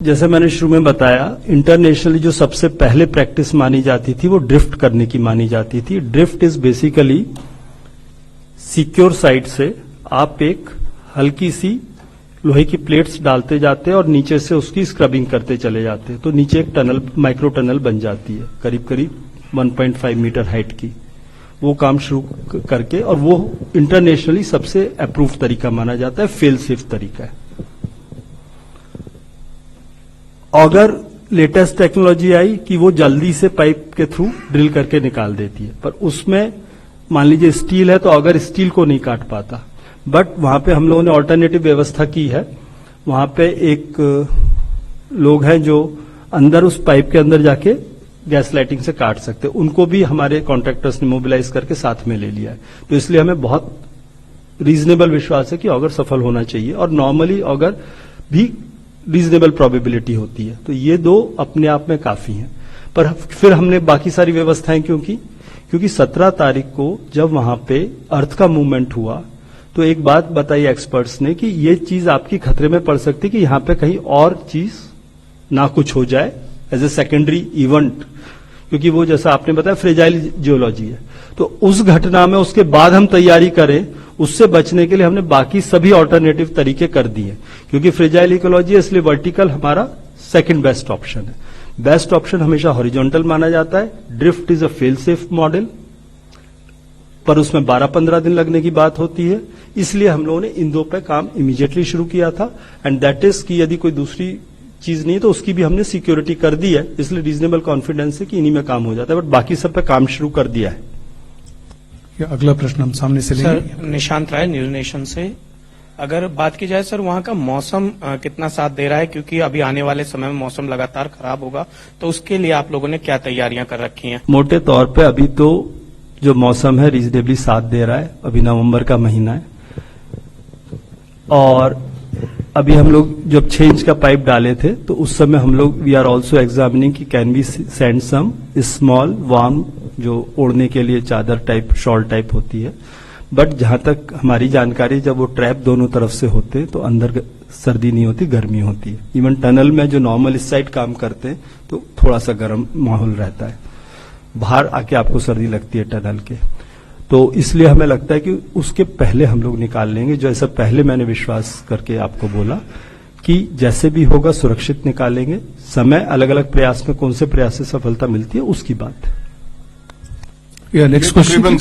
जैसे मैंने शुरू में बताया, इंटरनेशनली जो सबसे पहले प्रैक्टिस मानी जाती थी वो ड्रिफ्ट करने की मानी जाती थी। Drift is basically secure side से आप एक हल्की सी लोहे की प्लेट्स डालते जाते हैं और नीचे से उसकी स्क्रबिंग करते चले जाते हैं, तो नीचे एक टनल, माइक्रो टनल बन जाती है करीब करीब 1.5 मीटर हाइट की। वो काम शुरू करके, और वो इंटरनेशनली सबसे अप्रूव तरीका माना जाता है, फेल सेफ तरीका है। अगर लेटेस्ट टेक्नोलॉजी आई कि वो जल्दी से पाइप के थ्रू ड्रिल करके निकाल देती है, पर उसमें मान लीजिए स्टील है तो अगर स्टील को नहीं काट पाता, बट वहां पे हम लोगों ने ऑल्टरनेटिव व्यवस्था की है। वहां पे एक लोग हैं जो अंदर उस पाइप के अंदर जाके गैस लाइटिंग से काट सकते हैं, उनको भी हमारे कॉन्ट्रैक्टर्स ने मोबिलाइज करके साथ में ले लिया है। तो इसलिए हमें बहुत रीजनेबल विश्वास है कि ऑगर सफल होना चाहिए, और नॉर्मली ऑगर भी रीजनेबल प्रोबेबिलिटी होती है। तो ये दो अपने आप में काफी हैं। पर फिर हमने बाकी सारी व्यवस्थाएं क्योंकि 17 तारीख को जब वहां पे अर्थ का मूवमेंट हुआ तो एक बात बताई एक्सपर्ट्स ने कि ये चीज आपकी खतरे में पड़ सकती है कि यहां पे कहीं और चीज ना कुछ हो जाए एज ए सेकेंडरी इवेंट, क्योंकि वो जैसा आपने बताया फ्रेजाइल जियोलॉजी है। तो उस घटना में उसके बाद हम तैयारी करें, उससे बचने के लिए हमने बाकी सभी ऑल्टरनेटिव तरीके कर दिए, क्योंकि फ्रेजाइल इकोलॉजी है, इसलिए वर्टिकल हमारा सेकंड बेस्ट ऑप्शन है। बेस्ट ऑप्शन हमेशा हॉरिजॉन्टल माना जाता है। Drift is a fail safe model, पर उसमें 12-15 दिन लगने की बात होती है, इसलिए हम लोगों ने इन दो पे काम इमीडिएटली शुरू किया था। एंड दैट इज कि यदि कोई दूसरी चीज नहीं है तो उसकी भी हमने सिक्योरिटी कर दी है, इसलिए रीजनेबल कॉन्फिडेंस है कि इन्हीं में काम हो जाता है, बट बाकी सब पे काम शुरू कर दिया है। अगला प्रश्न हम सामने से लेंगे। सर, निशांत राय, न्यूज नेशन से। अगर बात की जाए सर, वहां का मौसम कितना साथ दे रहा है, क्योंकि अभी आने वाले समय में मौसम लगातार खराब होगा, तो उसके लिए आप लोगों ने क्या तैयारियां कर रखी हैं? मोटे तौर पे अभी तो जो मौसम है रीजनेबली साथ दे रहा है। अभी नवंबर का महीना है और अभी हम लोग जब 6 इंच का पाइप डाले थे तो उस समय हम लोग वी आर ऑल्सो एग्जामिनिंग कि can we send some small warm, जो ओढ़ने के लिए चादर टाइप, शॉल टाइप होती है। बट जहां तक हमारी जानकारी, जब वो ट्रैप दोनों तरफ से होते तो अंदर सर्दी नहीं होती, गर्मी होती है। इवन टनल में जो नॉर्मल इस साइड काम करते हैं तो थोड़ा सा गर्म माहौल रहता है, बाहर आके आपको सर्दी लगती है टनल के। तो इसलिए हमें लगता है कि उसके पहले हम लोग निकाल लेंगे। जैसा पहले मैंने विश्वास करके आपको बोला कि जैसे भी होगा सुरक्षित निकालेंगे। समय अलग अलग प्रयास में कौन से प्रयास से सफलता मिलती है उसकी बात है। Next question. तकरीबन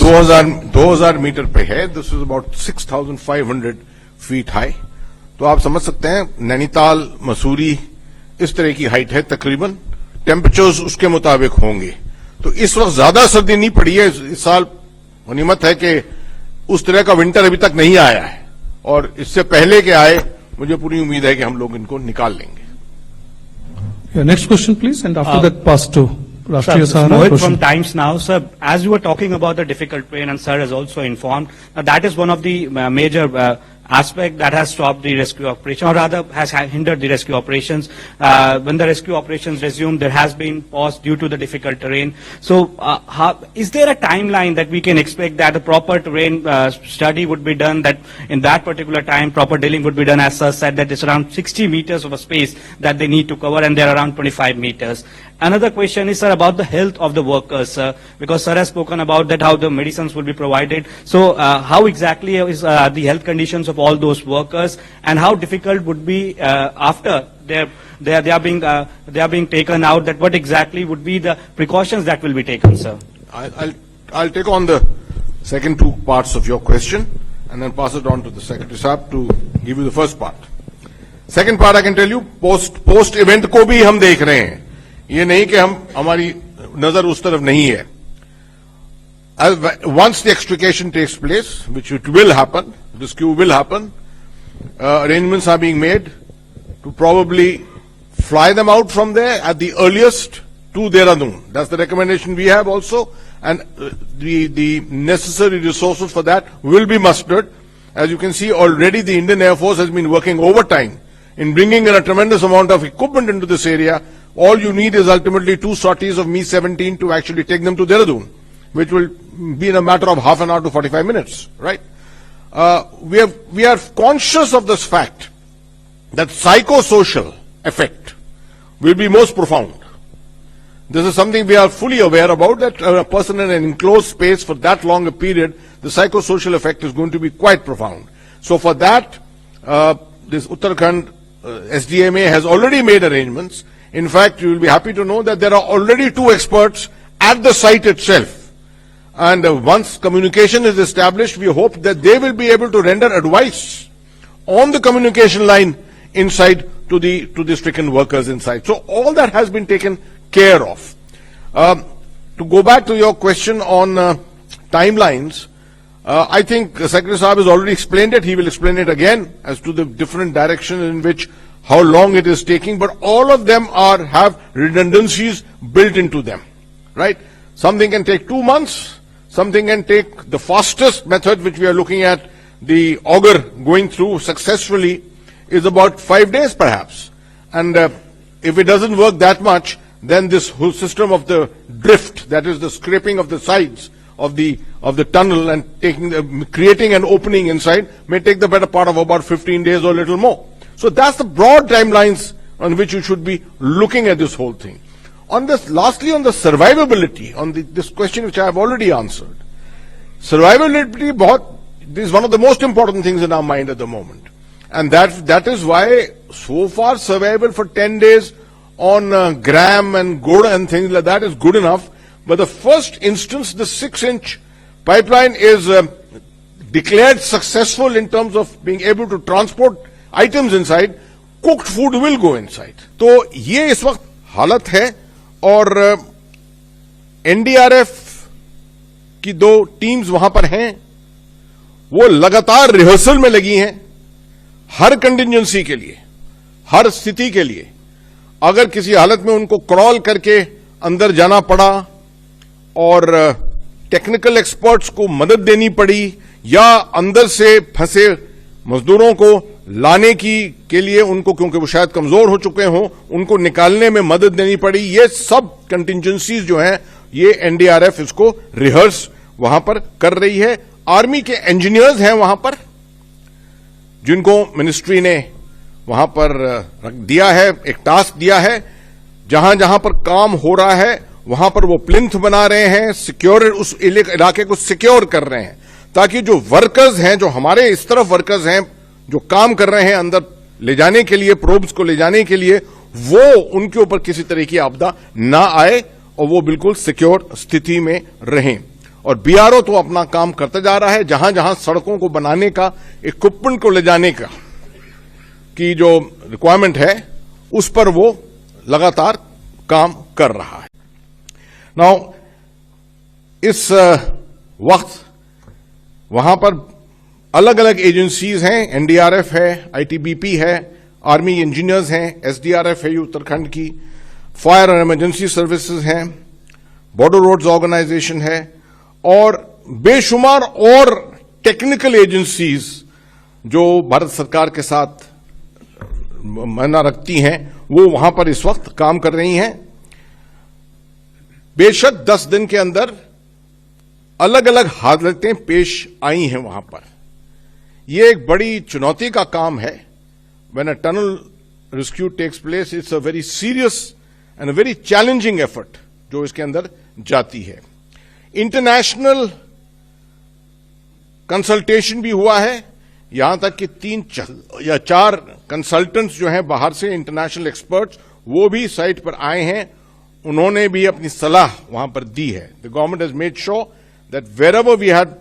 2000 मीटर पे है। This is about 6500 feet high. तो आप समझ सकते हैं नैनीताल, मसूरी इस तरह की हाइट है तकरीबन। टेम्परेचर्स उसके मुताबिक होंगे। तो इस वक्त ज्यादा सर्दी नहीं पड़ी है इस साल। गनीमत है कि उस तरह का विंटर अभी तक नहीं आया है, और इससे पहले के आए मुझे पूरी उम्मीद है कि हम लोग इनको निकाल लेंगे। Next question please, and after that pass to Rashtriya Sir, Sahara. Mohit from Times Now. Sir, as you were talking about the difficult terrain, and sir has also informed, that is one of the major aspect that has stopped the rescue operation, or rather has hindered the rescue operations. When the rescue operations resumed, there has been pause due to the difficult terrain. So, is there a timeline that we can expect that a proper terrain study would be done, that in that particular time proper drilling would be done, as sir said that it's around 60 meters of a space that they need to cover, and they're around 25 meters. Another question is, sir, about the health of the workers, sir, because sir has spoken about that, how the medicines will be provided. So, how exactly is the health conditions of all those workers, and how difficult would be after they are being taken out? That what exactly would be the precautions that will be taken, sir? I'll take on the second two parts of your question and then pass it on to the Secretary Saab to give you the first part. Second part I can tell you, post event को भी हम देख रहे हैं। ये नहीं कि हमारी नजर उस तरफ नहीं है। Once the extrication takes place, which it will happen, rescue will happen, arrangements are being made to probably fly them out from there at the earliest to Dehradun. That's the recommendation we have also, and the necessary resources for that will be mustered. As you can see, already the Indian Air Force has been working overtime in bringing in a tremendous amount of equipment into this area. All you need is ultimately 2 sorties of Mi-17 to actually take them to Dehradun, which will be in a matter of half an hour to 45 minutes, right? We are conscious of this fact that psychosocial effect will be most profound. This is something we are fully aware about, that a person in an enclosed space for that long a period, the psychosocial effect is going to be quite profound. So for that, this Uttarakhand SDMA has already made arrangements. In fact, you will be happy to know that there are already 2 experts at the site itself. And once communication is established, we hope that they will be able to render advice on the communication line inside to the stricken workers inside. So all that has been taken care of. To go back to your question on timelines, I think Secretary Saab has already explained it. He will explain it again as to the different directions in which, how long it is taking, but all of them have redundancies built into them, right? Something can take 2 months, something can take the fastest method, which we are looking at, the auger going through successfully, is about 5 days perhaps. And if it doesn't work that much, then this whole system of the drift, that is the scraping of the sides of the tunnel and creating an opening inside, may take the better part of about 15 days or a little more. So that's the broad timelines on which you should be looking at this whole thing. On this, lastly, on the survivability, on this question which I have already answered, survivability is one of the most important things in our mind at the moment. And that is why so far survival for 10 days on gram and gur and things like that is good enough. But the first instance, the 6-inch pipeline is declared successful in terms of being able to transport items inside. Cooked food will go inside. तो ये इस वक्त हालत है और NDRF की 2 teams वहां पर हैं, वो लगातार रिहर्सल में लगी हैं हर कंटिजेंसी के लिए, हर स्थिति के लिए। अगर किसी हालत में उनको क्रॉल करके अंदर जाना पड़ा और टेक्निकल एक्सपर्ट्स को मदद देनी पड़ी या अंदर से फंसे मजदूरों को लाने के लिए उनको, क्योंकि वो शायद कमजोर हो चुके हों, उनको निकालने में मदद देनी पड़ी, ये सब कंटिजेंसीज जो हैं, ये एनडीआरएफ इसको रिहर्स वहां पर कर रही है। आर्मी के इंजीनियर्स हैं वहां पर, जिनको मिनिस्ट्री ने वहां पर रख दिया है, एक टास्क दिया है, जहां जहां पर काम हो रहा है वहां पर वो प्लिंथ बना रहे हैं, सिक्योर, उस इलाके को सिक्योर कर रहे हैं, ताकि जो वर्कर्स हैं, जो हमारे इस तरफ वर्कर्स हैं, जो काम कर रहे हैं अंदर ले जाने के लिए, प्रोब्स को ले जाने के लिए, वो उनके ऊपर किसी तरह की आपदा ना आए और वो बिल्कुल सिक्योर स्थिति में रहें। और बीआरओ तो अपना काम करता जा रहा है, जहां जहां सड़कों को बनाने का, इक्विपमेंट को ले जाने का की जो रिक्वायरमेंट है, उस पर वो लगातार काम कर रहा है। नाउ इस वक्त वहां पर अलग अलग एजेंसीज हैं, एनडीआरएफ है, आईटीबीपी है, आर्मी इंजीनियर्स हैं, एसडीआरएफ है उत्तराखंड की, फायर और इमरजेंसी सर्विसेज हैं, बॉर्डर रोड्स ऑर्गेनाइजेशन है और बेशुमार और टेक्निकल एजेंसीज जो भारत सरकार के साथ मायना रखती हैं, वो वहां पर इस वक्त काम कर रही हैं। बेशक 10 दिन के अंदर अलग अलग हालतें पेश आई हैं वहां पर। यह एक बड़ी चुनौती का काम है। When a tunnel rescue takes place, it's a very serious and a very challenging effort जो इसके अंदर जाती है। इंटरनेशनल कंसल्टेशन भी हुआ है, यहां तक कि 3 या 4 कंसल्टेंट्स जो हैं बाहर से, इंटरनेशनल एक्सपर्ट्स, वो भी साइट पर आए हैं, उन्होंने भी अपनी सलाह वहां पर दी है। The government has made sure that wherever we had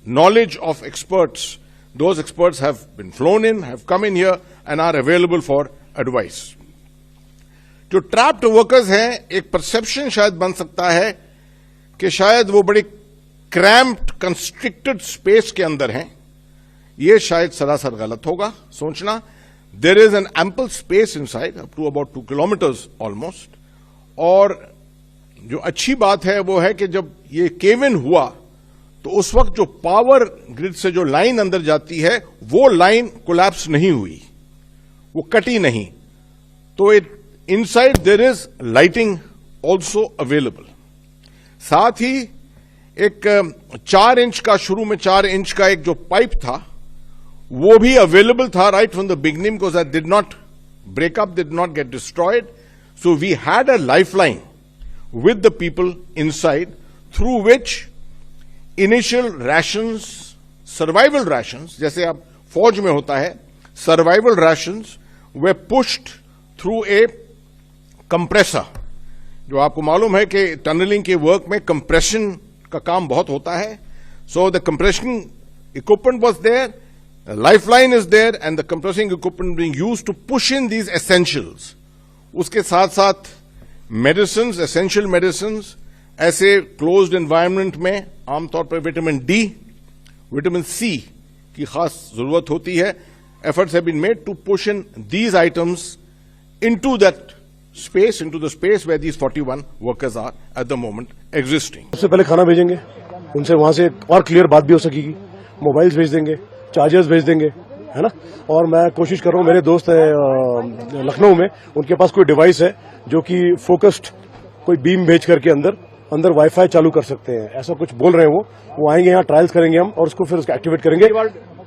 knowledge of experts, those experts have been flown in, have come in here and are available for advice. जो ट्रैप्ड वर्कर्स हैं, एक परसेप्शन शायद बन सकता है कि शायद वो बड़ी क्रैम्प्ड कंस्ट्रिक्टेड स्पेस के अंदर हैं। ये शायद सरासर गलत होगा सोचना। There is an ample space inside up to about 2 kilometres almost. और जो अच्छी बात है वो है कि जब ये केव इन हुआ तो उस वक्त जो पावर ग्रिड से जो लाइन अंदर जाती है, वो लाइन कोलैप्स नहीं हुई, वो कटी नहीं। तो inside there is lighting also available. साथ ही एक 4 इंच का, शुरू में 4 इंच का एक जो पाइप था, वो भी अवेलेबल था right from the beginning, because that did not break up, did not get destroyed. So we had a lifeline with the people inside through which initial rations, survival rations, जैसे अब फौज में होता है, survival rations were pushed through a compressor. जो आपको मालूम है कि टनलिंग के वर्क में कंप्रेशन का काम बहुत होता है. So the compression equipment was there, a lifeline is there, and the compressing equipment being used to push in these essentials. उसके साथ साथ मेडिसिन्स, एसेंशियल मेडिसिन्स, ऐसे क्लोज्ड एनवायरनमेंट में आमतौर पर विटामिन डी, विटामिन सी की खास जरूरत होती है. Efforts have been made to push in these items into that space, into the space where these 41 workers are at the moment existing. सबसे पहले खाना भेजेंगे, उनसे वहां से और क्लियर बात भी हो सकेगी. मोबाइल्स भेज देंगे, चार्जर्स भेज देंगे, है ना. और मैं कोशिश कर रहा हूँ, मेरे दोस्त है लखनऊ में, उनके पास कोई डिवाइस है जो कि फोकस्ड कोई बीम भेज करके अंदर वाईफाई चालू कर सकते हैं. ऐसा कुछ बोल रहे हैं वो आएंगे यहाँ, ट्रायल्स करेंगे हम और उसको फिर उसको एक्टिवेट करेंगे.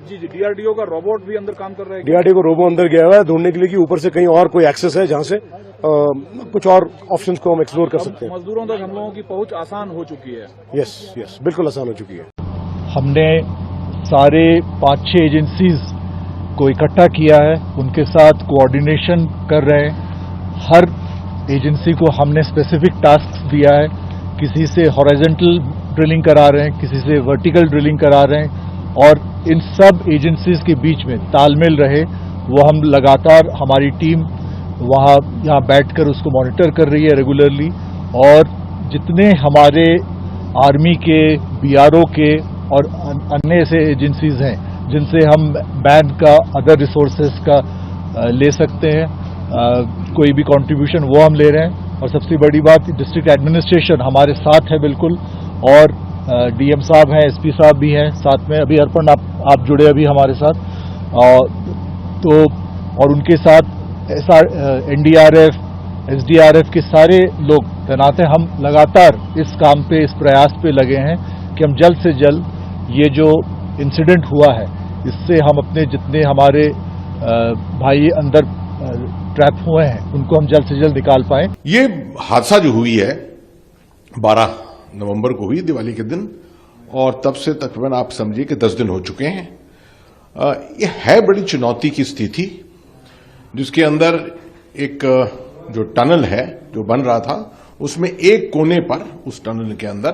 जी डीआरडीओ का रोबोट भी अंदर काम कर रहा है. डीआरडीओ को रोबो अंदर गया हुआ है ढूंढने के लिए कि ऊपर से कहीं और कोई एक्सेस है जहां से कुछ और ऑप्शंस को हम एक्सप्लोर कर सकते हैं. मजदूरों तक हम लोगों की पहुंच आसान हो चुकी है. यस बिल्कुल आसान हो चुकी है. हमने सारे 5-6 एजेंसीज को इकट्ठा किया है, उनके साथ कोऑर्डिनेशन कर रहे हैं. हर एजेंसी को हमने स्पेसिफिक टास्क दिया है. किसी से हॉरिजॉन्टल ड्रिलिंग करा रहे हैं, किसी से वर्टिकल ड्रिलिंग करा रहे हैं, और इन सब एजेंसीज के बीच में तालमेल रहे वो हम लगातार, हमारी टीम यहाँ बैठकर उसको मॉनिटर कर रही है रेगुलरली. और जितने हमारे आर्मी के, बीआरओ के और अन्य ऐसे एजेंसीज हैं जिनसे हम बैंड का, अदर रिसोर्सेज का ले सकते हैं, कोई भी कंट्रीब्यूशन वो हम ले रहे हैं. और सबसे बड़ी बात, डिस्ट्रिक्ट एडमिनिस्ट्रेशन हमारे साथ है बिल्कुल, और डीएम साहब हैं, एसपी साहब भी हैं साथ में. अभी अर्पण आप जुड़े अभी हमारे साथ, तो और उनके साथ एनडीआरएफ, एसडीआरएफ के सारे लोग तैनात हैं. हम लगातार इस काम पे, इस प्रयास पे लगे हैं कि हम जल्द से जल्द ये जो इंसिडेंट हुआ है इससे हम अपने जितने हमारे भाई अंदर ट्रैप हुए हैं उनको हम जल्द से जल्द निकाल पाएं. ये हादसा जो हुई है 12 नवंबर को हुई, दिवाली के दिन, और तब से तकरीबन आप समझिए कि 10 दिन हो चुके हैं. ये है बड़ी चुनौती की स्थिति, जिसके अंदर एक जो टनल है जो बन रहा था उसमें एक कोने पर, उस टनल के अंदर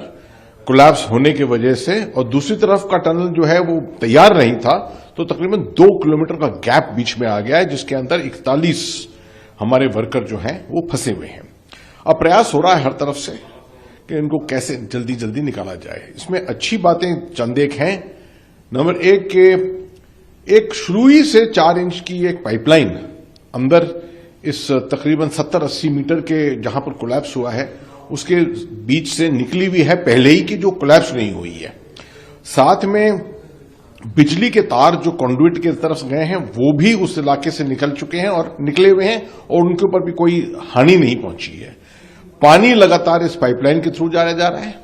कोलैप्स होने की वजह से, और दूसरी तरफ का टनल जो है वो तैयार नहीं था, तो तकरीबन 2 किलोमीटर का गैप बीच में आ गया है, जिसके अंदर 41 हमारे वर्कर जो हैं वो फंसे हुए हैं. अब प्रयास हो रहा है हर तरफ से कि इनको कैसे जल्दी जल्दी निकाला जाए. इसमें अच्छी बातें चंद एक हैं. नंबर 1 के एक शुरुई से 4 इंच की एक पाइपलाइन अंदर इस तकरीबन 70-80 मीटर के जहां पर कोलैप्स हुआ है उसके बीच से निकली हुई है पहले ही, की जो कोलैप्स नहीं हुई है. साथ में बिजली के तार जो कंडुइट की तरफ गए हैं वो भी उस इलाके से निकल चुके हैं और निकले हुए हैं, और उनके ऊपर भी कोई हानि नहीं पहुंची है. पानी लगातार इस पाइपलाइन के थ्रू जाया जा रहा है.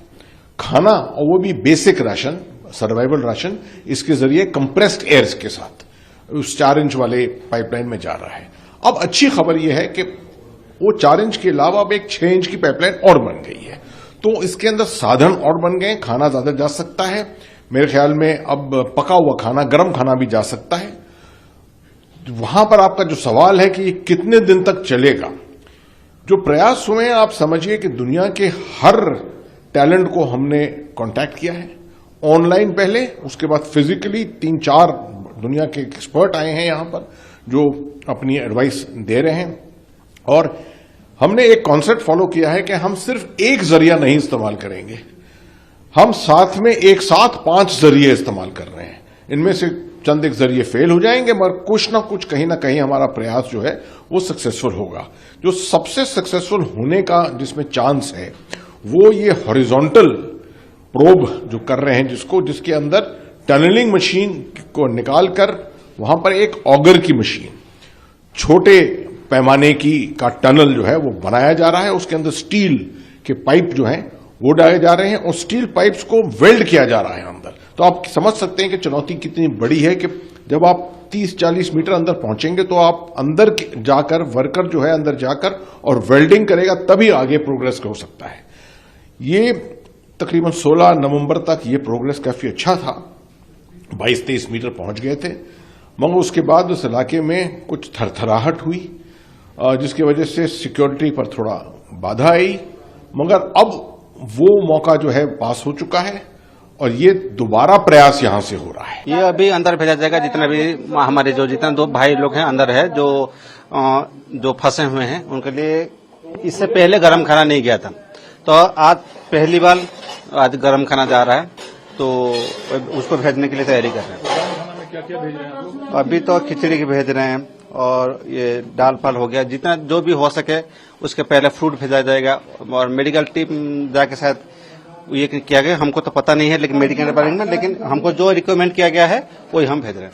खाना, और वो भी बेसिक राशन, सर्वाइवल राशन, इसके जरिए कंप्रेस्ड एयर्स के साथ उस 4 इंच वाले पाइपलाइन में जा रहा है. अब अच्छी खबर यह है कि वो 4 इंच के अलावा अब एक 6 इंच की पाइपलाइन और बन गई है, तो इसके अंदर साधन और बन गए, खाना ज्यादा जा सकता है. मेरे ख्याल में अब पका हुआ खाना, गर्म खाना भी जा सकता है. वहां पर आपका जो सवाल है कि ये कितने दिन तक चलेगा, जो प्रयास हुए हैं, आप समझिए कि दुनिया के हर टैलेंट को हमने कांटेक्ट किया है, ऑनलाइन पहले, उसके बाद फिजिकली 3-4 दुनिया के एक्सपर्ट आए हैं यहां पर जो अपनी एडवाइस दे रहे हैं. और हमने एक कॉन्सेप्ट फॉलो किया है कि हम सिर्फ एक जरिया नहीं इस्तेमाल करेंगे, हम साथ में एक साथ 5 जरिए इस्तेमाल कर रहे हैं. इनमें से चंद एक जरिए फेल हो जाएंगे, मगर कुछ ना कुछ, कहीं ना कहीं हमारा प्रयास जो है वो सक्सेसफुल होगा. जो सबसे सक्सेसफुल होने का जिसमें चांस है वो ये हॉरिजॉन्टल प्रोब जो कर रहे हैं, जिसके अंदर टनलिंग मशीन को निकालकर वहां पर एक ऑगर की मशीन, छोटे पैमाने का टनल जो है वो बनाया जा रहा है. उसके अंदर स्टील के पाइप जो हैं वो डाले जा रहे हैं और स्टील पाइप्स को वेल्ड किया जा रहा है अंदर. तो आप समझ सकते हैं कि चुनौती कितनी बड़ी है कि जब आप 30-40 मीटर अंदर पहुंचेंगे तो आप अंदर जाकर वर्कर जो है अंदर जाकर और वेल्डिंग करेगा तभी आगे प्रोग्रेस हो सकता है। ये तकरीबन 16 नवंबर तक ये प्रोग्रेस काफी अच्छा था, 22-23 मीटर पहुंच गए थे, मगर उसके बाद उस इलाके में कुछ थरथराहट हुई जिसकी वजह से सिक्योरिटी पर थोड़ा बाधा आई, मगर अब वो मौका जो है पास हो चुका है और ये दोबारा प्रयास यहां से हो रहा है। ये अभी अंदर भेजा जाएगा, जितना भी हमारे जितना 2 भाई लोग हैं अंदर है जो फंसे हुए हैं उनके लिए इससे पहले गरम खाना नहीं गया था, तो आज पहली बार आज गरम खाना जा रहा है, तो उसको भेजने के लिए तैयारी कर रहे हैं। क्या क्या भेज रहे हैं आप लोग? अभी तो खिचड़ी की भेज रहे हैं और ये दाल फाल हो गया, जितना जो भी हो सके उसके पहले फ्रूट भेजा जाएगा और मेडिकल टीम जाके शायद ये किया गया, हमको तो पता नहीं है लेकिन मेडिकल डिपार्टमेंट में, लेकिन हमको जो रिकमेंड किया गया है वही हम भेज रहे हैं।